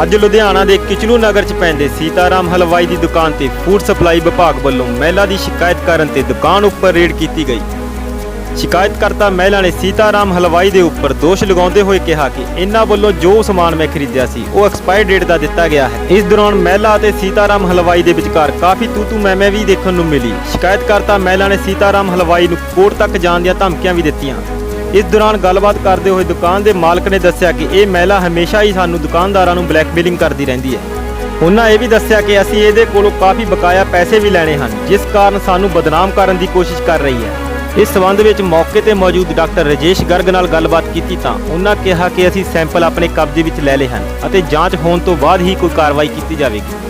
ਅੱਜ ਲੁਧਿਆਣਾ ਦੇ ਕਿਚਲੂ ਨਗਰ 'ਚ ਪੈਂਦੇ ਸੀਤਾਰਾਮ ਹਲਵਾਈ ਦੀ ਦੁਕਾਨ ਤੇ ਫੂਡ ਸਪਲਾਈ ਵਿਭਾਗ ਵੱਲੋਂ ਮਹਿਲਾ ਦੀ ਸ਼ਿਕਾਇਤ ਕਰਨ ਤੇ ਦੁਕਾਨ ਉੱਪਰ ਰੇਡ ਕੀਤੀ ਗਈ। ਸ਼ਿਕਾਇਤਕਰਤਾ ਮਹਿਲਾ ਨੇ ਸੀਤਾਰਾਮ ਹਲਵਾਈ ਦੇ ਉੱਪਰ ਦੋਸ਼ ਲਗਾਉਂਦੇ ਹੋਏ ਕਿਹਾ ਕਿ ਇਹਨਾਂ ਵੱਲੋਂ ਜੋ ਸਮਾਨ ਮੈਂ ਖਰੀਦਿਆ ਸੀ ਉਹ ਐਕਸਪਾਇਰ ਡੇਟ ਦਾ ਦਿੱਤਾ ਗਿਆ ਹੈ। ਇਸ ਦੌਰਾਨ ਮਹਿਲਾ ਅਤੇ ਸੀਤਾਰਾਮ ਹਲਵਾਈ ਦੇ ਵਿਚਕਾਰ ਕਾਫੀ ਤੂਤੂ ਮੈਮੇ ਵੀ ਦੇਖਣ ਨੂੰ ਮਿਲੀ। ਸ਼ਿਕਾਇਤਕਰਤਾ ਮਹਿਲਾ ਨੇ ਸੀਤਾਰਾਮ ਹਲਵਾਈ ਨੂੰ ਕੋਰਟ ਤੱਕ ਜਾਣ ਦੀਆਂ ਧਮਕੀਆਂ ਵੀ ਦਿੱਤੀਆਂ। ਇਸ ਦੌਰਾਨ ਗੱਲਬਾਤ ਕਰਦੇ ਹੋਏ ਦੁਕਾਨ ਦੇ ਮਾਲਕ ਨੇ ਦੱਸਿਆ ਕਿ ਇਹ ਮਹਿਲਾ ਹਮੇਸ਼ਾ ਹੀ ਸਾਨੂੰ ਦੁਕਾਨਦਾਰਾਂ ਨੂੰ ਬਲੈਕਮੇਲਿੰਗ ਕਰਦੀ ਰਹਿੰਦੀ ਹੈ। ਉਹਨਾਂ ਇਹ ਵੀ ਦੱਸਿਆ ਕਿ ਅਸੀਂ ਇਹਦੇ ਕੋਲੋਂ ਕਾਫੀ ਬਕਾਇਆ ਪੈਸੇ ਵੀ ਲੈਣੇ ਹਨ, ਜਿਸ ਕਾਰਨ ਸਾਨੂੰ ਬਦਨਾਮ ਕਰਨ ਦੀ ਕੋਸ਼ਿਸ਼ ਕਰ ਰਹੀ ਹੈ। ਇਸ ਸਬੰਧ ਵਿੱਚ ਮੌਕੇ ਤੇ ਮੌਜੂਦ ਡਾਕਟਰ ਰਜੇਸ਼ ਗਰਗ ਨਾਲ ਗੱਲਬਾਤ ਕੀਤੀ ਤਾਂ ਉਹਨਾਂ ਕਿਹਾ ਕਿ ਅਸੀਂ ਸੈਂਪਲ ਆਪਣੇ ਕਬਜ਼ੇ ਵਿੱਚ ਲੈ ਲਏ ਹਨ ਅਤੇ ਜਾਂਚ ਹੋਣ ਤੋਂ ਬਾਅਦ ਹੀ ਕੋਈ ਕਾਰਵਾਈ ਕੀਤੀ ਜਾਵੇਗੀ।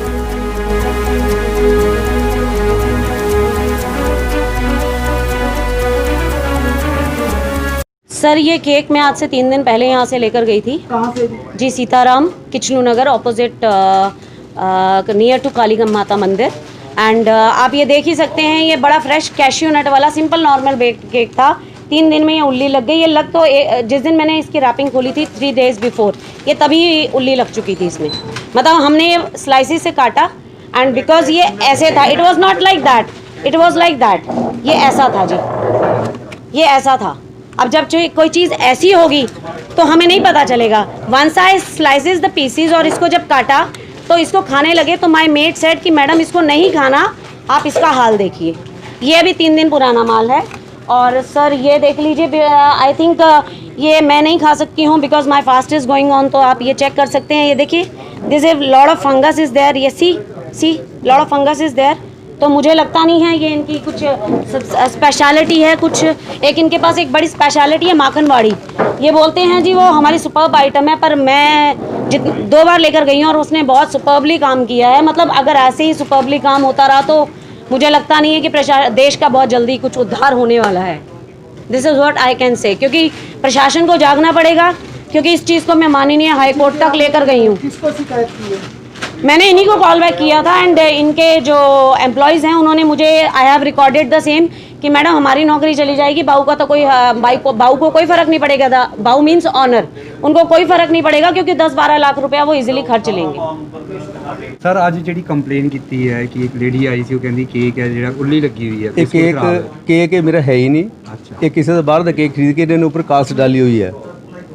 सर ये केक मैं आज से 3 दिन पहले यहाँ से लेकर गई थी। कहाँ से? जी सीताराम किचलू नगर ऑपोजिट नियर टू काली माता मंदिर। एंड आप ये देख ही सकते हैं, ये बड़ा फ्रेश कैश्यू नट वाला सिंपल नॉर्मल बेक्ड केक था। 3 दिन में ये उल्ली लग गई। ये लग तो जिस दिन मैंने इसकी रैपिंग खोली थी 3 days बिफोर, ये तभी उल्ली लग चुकी थी इसमें। मतलब हमने ये स्लाइसिस से काटा एंड बिकॉज ये ऐसे था, it was not like that, it was like that, ये ऐसा था जी, ये ऐसा था। अब जब कोई चीज़ ऐसी होगी तो हमें नहीं पता चलेगा। Once I slices the pieces और इसको जब काटा तो इसको खाने लगे तो माय मेट सेड कि मैडम इसको नहीं खाना, आप इसका हाल देखिए। ये अभी 3 दिन पुराना माल है। और सर ये देख लीजिए, आई थिंक ये मैं नहीं खा सकती हूँ because my fast is going on. तो आप ये चेक कर सकते हैं, ये देखिए this is lot of fungus is there. ये see lot of fungus is there. तो मुझे लगता नहीं है ये इनकी कुछ स्पेशलिटी है कुछ। एक इनके पास एक बड़ी स्पेशलिटी है माखनवाड़ी। ये बोलते हैं जी वो हमारी सुपर्ब आइटम है, पर मैं 2 बार लेकर गई हूँ और उसने बहुत सुपर्बली काम किया है। मतलब अगर ऐसे ही सुपर्बली काम होता रहा तो मुझे लगता नहीं है कि देश का बहुत जल्दी कुछ उद्धार होने वाला है। This is what I can say. क्योंकि प्रशासन को जागना पड़ेगा, क्योंकि इस चीज़ को मैं माननीय हाई कोर्ट तक लेकर गई हूँ। किसको शिकायत की है? मैंने इन्हीं को कॉल बैक किया था एंड इनके जो एम्प्लॉयज़ हैं उन्होंने मुझे I have recorded the same कि मैडम हमारी नौकरी चली जाएगी। बाऊ का तो कोई बाऊ को कोई फ़र्क नहीं पड़ेगा था। बाऊ मीन्स ऑनर, उनको कोई फ़र्क नहीं पड़ेगा क्योंकि 10-12 लाख रुपया वो इजीली खर्च लेंगे। सर ਅੱਜ ਜਿਹੜੀ ਕੰਪਲੇਨ ਕੀਤੀ ਹੈ ਕਿ ਇੱਕ ਲੇਡੀ ਆਈ ਸੀ, ਉਹ ਕਹਿੰਦੀ ਕੇਕ ਹੈ ਜਿਹੜਾ ਉੱਲੀ ਲੱਗੀ ਹੋਈ ਹੈ। ਇਹ ਕੇਕ ਇਹ ਮੇਰਾ ਹੈ ਹੀ ਨਹੀਂ। ਇਹ ਕਿਸੇ ਦਾ ਬਾਹਰ ਦਾ ਕੇਕ ਖਰੀਦ ਕੇ ਇਹਨਾਂ ਨੇ ਉੱਪਰ ਕਾਸਟ ਡਾਲੀ ਹੋਈ ਹੈ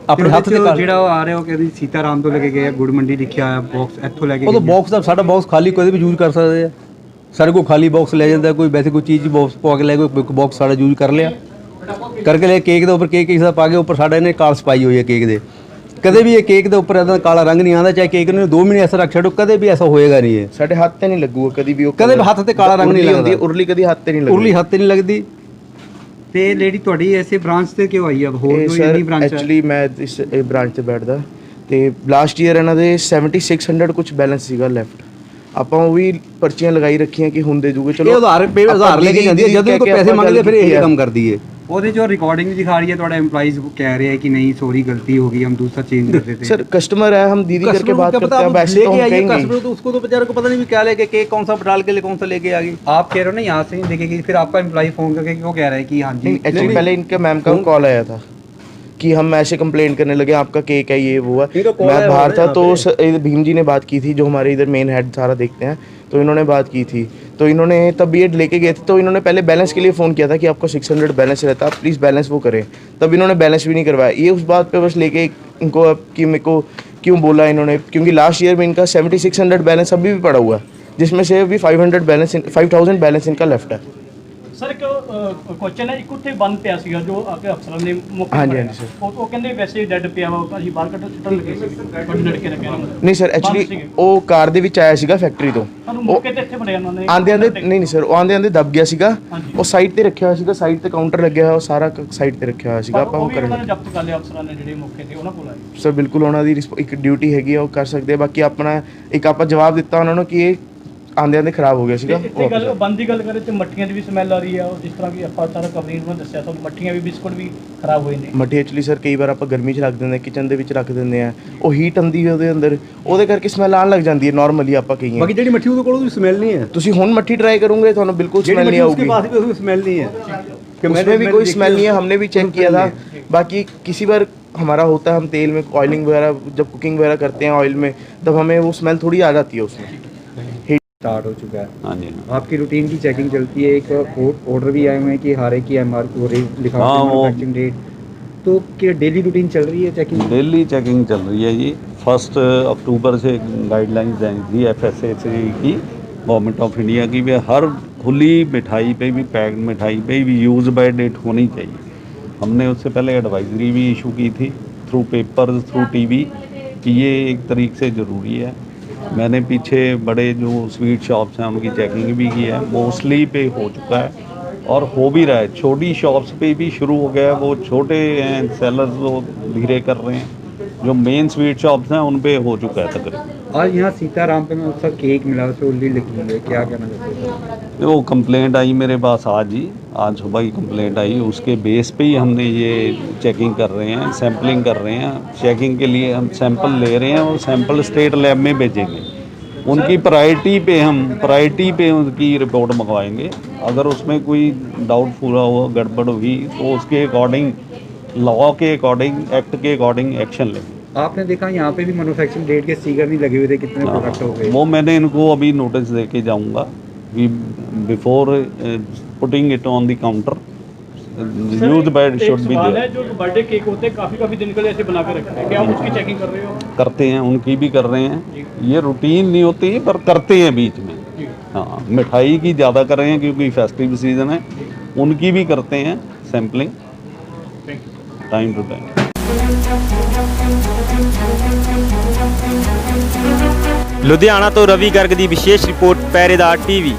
ਆਪਣੇ ਹੱਥ ਤੇ। ਜਿਹੜਾ ਉਹ ਆ ਰਿਹਾ ਉਹ ਕਹਿੰਦੀ ਸੀਤਾਰਾਮ ਤੋਂ ਲੈ ਕੇ ਗਏ, ਗੁੜ ਮੰਡੀ ਲਿਖਿਆ ਹੋਇਆ ਬਾਕਸ ਇੱਥੋਂ ਲੈ ਕੇ ਉਹ ਤਾਂ ਬਾਕਸ ਦਾ ਸਾਡਾ ਬਾਕਸ ਖਾਲੀ ਕੋਈ ਵੀ ਯੂਜ਼ ਕਰ ਸਕਦੇ ਆ। ਸਾਡੇ ਕੋਲ ਖਾਲੀ ਬਾਕਸ ਲੈ ਜਾਂਦਾ, ਕੋਈ ਵੈਸੇ ਕੋਈ ਚੀਜ਼ ਬਾਕਸ ਪਾ ਕੇ ਲੈ ਕੋਈ ਬਾਕਸ ਸਾਡਾ ਯੂਜ਼ ਕਰ ਲਿਆ ਕਰਕੇ ਲੈ। ਕੇਕ ਦੇ ਉੱਪਰ ਕੇਕ ਕਿਸੇ ਦਾ ਪਾ ਕੇ ਉੱਪਰ ਸਾਡਾ ਇਹਨੇ ਕਾਲਸ ਪਾਈ ਹੋਈ ਹੈ ਕੇਕ ਦੇ। ਕਦੇ ਵੀ ਇਹ ਕੇਕ ਦੇ ਉੱਪਰ ਇਹਦਾ ਕਾਲਾ ਰੰਗ ਨਹੀਂ ਆਉਂਦਾ, ਚਾਹੇ ਕੇਕ ਨੂੰ 2 ਮਹੀਨੇ ਐਸਾ ਰੱਖ ਛੱਡੋ, ਕਦੇ ਵੀ ਐਸਾ ਹੋਏਗਾ ਨਹੀਂ। ਇਹ ਸਾਡੇ ਹੱਥ ਤੇ ਨਹੀਂ ਲੱਗੂਗਾ ਕਦੀ ਵੀ। ਉਹ ਕਦੇ ਵੀ ਹੱਥ ਤੇ ਕਾਲਾ ਰੰਗ ਨਹੀਂ ਲੱਗਦਾ। ਉਰਲੀ ਕਦੀ ਹੱਥ ਤੇ ਨਹੀਂ ਲੱਗਦੀ। ਉਰਲੀ ਹੱਥ ਤੇ ਨਹੀਂ ਲੱਗਦੀ। ਤੇ ਲੇਡੀ ਤੁਹਾਡੀ ਐਸੇ ਬ੍ਰਾਂਚ ਤੇ ਕਿਉਂ ਆਈ ਆ? ਹੋਰ ਕੋਈ ਨਹੀਂ ਬ੍ਰਾਂਚ? ਐਕਚੁਅਲੀ ਮੈਂ ਇਸ ਬ੍ਰਾਂਚ ਤੇ ਬੈਠਦਾ ਤੇ ਲਾਸਟ ਈਅਰ ਇਹਨਾਂ ਦੇ 7600 ਕੁਝ ਬੈਲੈਂਸ ਸੀਗਾ ਲੈਫਟ। ਆਪਾਂ ਉਹ ਵੀ ਪਰਚੀਆਂ ਲਗਾਈ ਰੱਖੀਆਂ ਕਿ ਹੁੰਦੇ ਜੂਗੇ। ਚਲੋ ਉਧਾਰ ਲੈ ਕੇ ਜਾਂਦੀ ਹੈ, ਜਦੋਂ ਕੋਈ ਪੈਸੇ ਮੰਗਦੇ ਫਿਰ ਇਹ ਕੰਮ ਕਰਦੀ ਹੈ। ਉਹਦੇ ਜੋ ਰਿਕਾर्डिंग दिखा रही है, थोड़ा एम्प्लॉइज कह रहे हैं कि नहीं सॉरी गलती हो गई, हम दूसरा चेंज कर देते हैं। सर कस्टमर है, हम दीदी करके बात करते हैं। वैसे तो हम कहेंगे कस्टमर तो उसको तो बेचारे को पता नहीं क्या लेके केक कौन सा डाल के कौन सा लेके आ गई। आप कह रहे हो ना यहाँ से नहीं देखेगी, फिर आपका एम्प्लॉय फोन करके वो कह रहा है कि हाँ जी। एक्चुअली पहले इनके मैम का कॉल आया था कि हम ऐसे कंप्लेंट करने लगे आपका केक है ये वो है। मैं बाहर था तो भीम जी ने बात की थी, जो हमारे इधर मेन हेड सारा देखते हैं, तो इन्होंने बात की थी। तो इन्होंने तब ये लेके गए थे तो इन्होंने पहले बैलेंस के लिए फ़ोन किया था कि आपको 600 बैलेंस रहता है, आप प्लीज़ बैलेंस वो करें। तब इन्होंने बैलेंस भी नहीं करवाया। ये उस बात पे बस लेके इनको अब कि मेरे को क्यों बोला इन्होंने, क्योंकि लास्ट ईयर में इनका 7600 बैलेंस अभी भी पड़ा हुआ है, जिसमें से अभी 5000 बैलेंस इनका लेफ्ट है। सर एक क्वेश्चन है, एक उत्थे बंद पिया सीगा जो आके अफसरां ने मुक्त हाँ जी सर। ਉਹ ਕਹਿੰਦੇ ਵੈਸੇ ਡੈਡ ਪਿਆ ਵਾ, ਅਸੀਂ ਬਾਹਰ ਕੱਢ ਸੁੱਟਣ ਲੱਗੇ ਸੀ ਤੁਹਾਡੇ ਲੜਕੇ ਨੇ ਕਹਿਣਾ। ਨਹੀਂ ਸਰ, ਐਕਚੁਅਲੀ ਉਹ ਕਾਰ ਦੇ ਵਿੱਚ ਆਇਆ ਸੀਗਾ ਫੈਕਟਰੀ ਤੋਂ। ਸਾਨੂੰ ਮੌਕੇ ਤੇ ਇੱਥੇ ਫੜਿਆ ਉਹਨਾਂ ਨੇ। ਆਂਦੇ ਨਹੀਂ ਸਰ, ਉਹ ਆਂਦੇ ਦਬ ਗਿਆ ਸੀਗਾ। ਉਹ ਸਾਈਡ ਤੇ ਰੱਖਿਆ ਹੋਇਆ ਸੀਗਾ, ਸਾਈਡ ਤੇ ਕਾਊਂਟਰ ਲੱਗਿਆ ਹੋਇਆ, ਉਹ ਸਾਰਾ ਸਾਈਡ ਤੇ ਰੱਖਿਆ ਹੋਇਆ ਸੀਗਾ। ਆਪਾਂ ਉਹ ਉਹਨਾਂ ਨੇ ਜ਼ਬਤ ਕਰ ਲਿਆ ਅਫਸਰਾਂ ਨੇ ਜਿਹੜੇ ਮੌਕੇ ਤੇ ਉਹਨਾਂ ਕੋਲ ਆਏ। ਸਰ ਬਿਲਕੁਲ ਉਹਨਾਂ ਦੀ ਇੱਕ ਡਿਊਟੀ ਹੈਗੀ ਆ, ਉਹ ਕਰ ਸਕਦੇ ਆ। ਬਾਕੀ ਆਪਣਾ ਇੱਕ ਆਪਾਂ ਜਵਾਬ ਦਿੱਤਾ ਉਹਨਾਂ ਨੂੰ ਕਿ ਇਹ ਆਂਦਿਆਂ ਦੇ ਖਰਾਬ ਹੋ ਗਿਆ ਸੀਗਾ। ਇਹ ਗੱਲ ਬੰਦ ਦੀ ਗੱਲ ਕਰੇ ਤੇ ਮੱਠੀਆਂ ਦੀ ਵੀ ਸਮੈਲ ਆ ਰਹੀ ਆ, ਜਿਸ ਤਰ੍ਹਾਂ ਕਿ ਆਪਾਂ ਸਾਰਾ ਕਵਰੀਨ ਨੂੰ ਦੱਸਿਆ ਤਾਂ ਮੱਠੀਆਂ ਵੀ ਬਿਸਕੁਟ ਵੀ ਖਰਾਬ ਹੋਏ ਨੇ। ਮੱਠੀ ਐਕਚੁਅਲੀ ਸਰ ਕਈ ਵਾਰ ਆਪਾਂ ਗਰਮੀ 'ਚ ਰੱਖ ਦਿੰਦੇ, ਕਿਚਨ ਦੇ ਵਿੱਚ ਰੱਖ ਦਿੰਦੇ ਆ, ਉਹ ਹੀਟ ਆਉਂਦੀ ਹੈ ਉਹਦੇ ਅੰਦਰ, ਉਹਦੇ ਕਰਕੇ ਸਮੈਲ ਆਉਣ ਲੱਗ ਜਾਂਦੀ ਹੈ ਨਾਰਮਲੀ ਆਪਾਂ ਕਹੀਏ। ਬਾਕੀ ਜਿਹੜੀ ਮੱਠੀ ਉਹਦੇ ਕੋਲ ਉਹਦੀ ਸਮੈਲ ਨਹੀਂ ਹੈ। ਤੁਸੀਂ ਹੁਣ ਮੱਠੀ ਟਰਾਈ ਕਰੋਗੇ ਤੁਹਾਨੂੰ ਬਿਲਕੁਲ ਸਮੈਲ नहीं आएगी। उसके पास भी उसमें स्मेल नहीं है, उसमें भी कोई स्मेल नहीं है, हमने भी चेक किया था। बाकी किसी बार हमारा होता है, हम तेल में ऑयलिंग वगैरह जब कुकिंग वगैरह करते हैं ऑयल में, तब हमें वो स्मेल थोड़ी आ जाती है उसमें। स्टार्ट हो चुका है। हाँ जी। आपकी रूटीन की चेकिंग चलती है, एक ऑर्डर भी आए हुए हैं कि हर एक की MRP रेट लिखा हुआ हाँ, है, वो- मैन्युफैक्चरिंग डेट, तो क्या डेली रूटीन चल रही है चेकिंग? डेली चेकिंग चल रही है जी। 1 अक्टूबर से गाइडलाइंस आई थी FSSAI की, गवर्नमेंट ऑफ इंडिया की, भी हर खुली मिठाई पे भी, पैक्ड मिठाई पे भी यूज़ बाय डेट होनी चाहिए। हमने उससे पहले एडवाइजरी भी इशू की थी थ्रू पेपर, थ्रू TV, कि ये एक तरीके से ज़रूरी है। मैंने पीछे बड़े जो स्वीट शॉप्स हैं उनकी चेकिंग भी की है, मोस्टली पे हो चुका है और हो भी रहा है। छोटी शॉप्स पे भी शुरू हो गया है, वो छोटे हैं सेलर्स वो धीरे कर रहे हैं, जो मेन स्वीट शॉप्स हैं उन पे हो चुका है तकरीबन। आज यहाँ सीताराम पे मैं उसका केक मिला, उससे उल्ली लिखी हुई है, क्या कहना चाहते हैं? वो कंप्लेंट आई मेरे पास आज सुबह ही कंप्लेंट आई, उसके बेस पे ही हमने ये चेकिंग कर रहे हैं, सैम्पलिंग कर रहे हैं। चेकिंग के लिए हम सैंपल ले रहे हैं और सैंपल स्टेट लैब में भेजेंगे। उनकी प्रायोरिटी पे उनकी रिपोर्ट मंगवाएंगे। अगर उसमें कोई डाउटफुल हो, गड़बड़ हुई, तो उसके अकॉर्डिंग, लॉ के अकॉर्डिंग, एक्ट के अकॉर्डिंग एक्शन लेंगे। आपने देखा यहाँ पे भी मैन्युफैक्चरिंग डेट के स्टिकर नहीं लगे हुए थे, कितने प्रोडक्ट हो गए? वो मैंने इनको अभी नोटिस दे के जाऊँगा कि before putting it on the counter use by should be है देयर। जो बर्थडे केक होते हैं काफ़ी दिन के लिए ऐसे बना कर रखते हैं, क्या आप उसकी चेकिंग कर रहे हो? करते हैं, उनकी भी कर रहे हैं। ये रूटीन नहीं होती पर करते हैं बीच में। हाँ, मिठाई की ज़्यादा कर रहे हैं क्योंकि फेस्टिव सीज़न है, उनकी भी करते हैं sampling time to time. Ludhiana ਤੋਂ ਰਵੀ ਗਰਗ ਦੀ ਵਿਸ਼ੇਸ਼ ਰਿਪੋਰਟ ਪਹਿਰੇਦਾਰ TV।